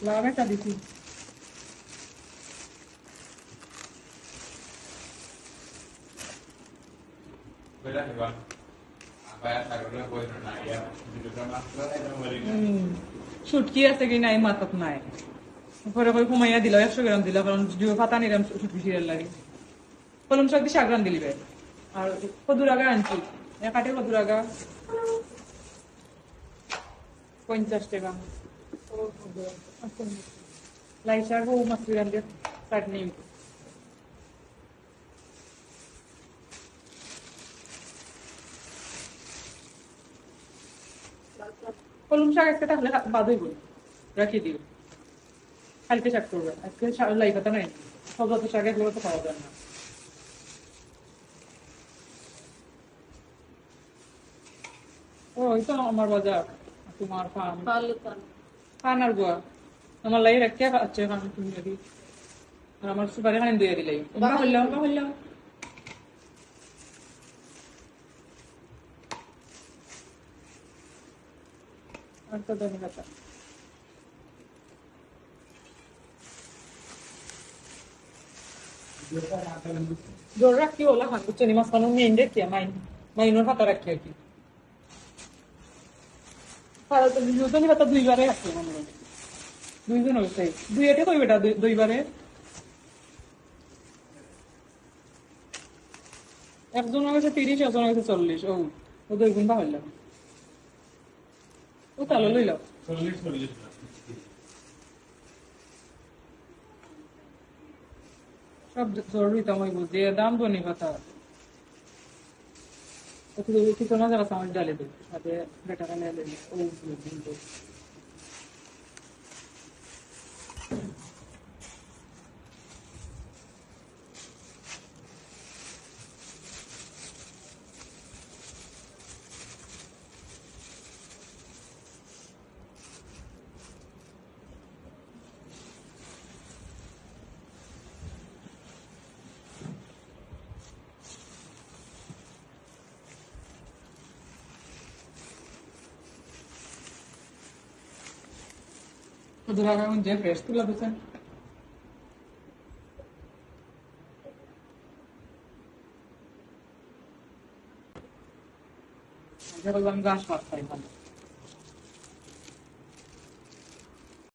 লাগাটা দিছি। শুটকি আছে কি নাই মাথাত নাই, পরে কই কমাইয়া দিল 100 গ্রাম দিল, কারণ পাতা নিলাম শুটকি সিরিয়াল লাগে। কলম শাক দিয়ে 100 গ্রাম দিলিবে। আর কদুর আগা আনছি, এক কাটে কদুর আগা 50 টাকা। লাই শাক ও মাছুরি রান্ধে চাটনি। কলম শাক একটা থাকলে বাদ হইব, রাখি দিও। কালকে শাক করবে, আজকে লাই পাতা নাই, সব যত শাক এগুলো তো খাওয়া যায় না। ও ওই তো আমার বাজার, তোমার ফার্ম খান আর গোয়া আমার লাই রাখিয়া খাচ্ছে খান তুমি যদি। আর আমার সুপারি খান দিয়ে দিলাই হইলাম। আর তো ধন্যবাদ। জোর রাখি ওলা খান বুঝছো নি, মাছ খানো মেইন রাখিয়া মাইনোর পাতা রাখি আর কি। দুজনই পাতা দুইবারে রাখি মনে হয়, দুইজন হয়েছে দুই এটে কই বেটা দুইবারে। একজন হয়েছে 30, একজন হয়েছে 40। ও 2 গুণ বা হইলাম। ও তাহলে লইল সব জরুরি তামাই বুঝে দাম তো নেই কথা। কিছু না যারা সামাজ ডালে দেবে সাথে বেটারা নিয়ে দেবে ও। ওদের আগে যে ফ্রেশ তুলা দিচ্ছেন বললাম গাছ মাছ খাই ভালো।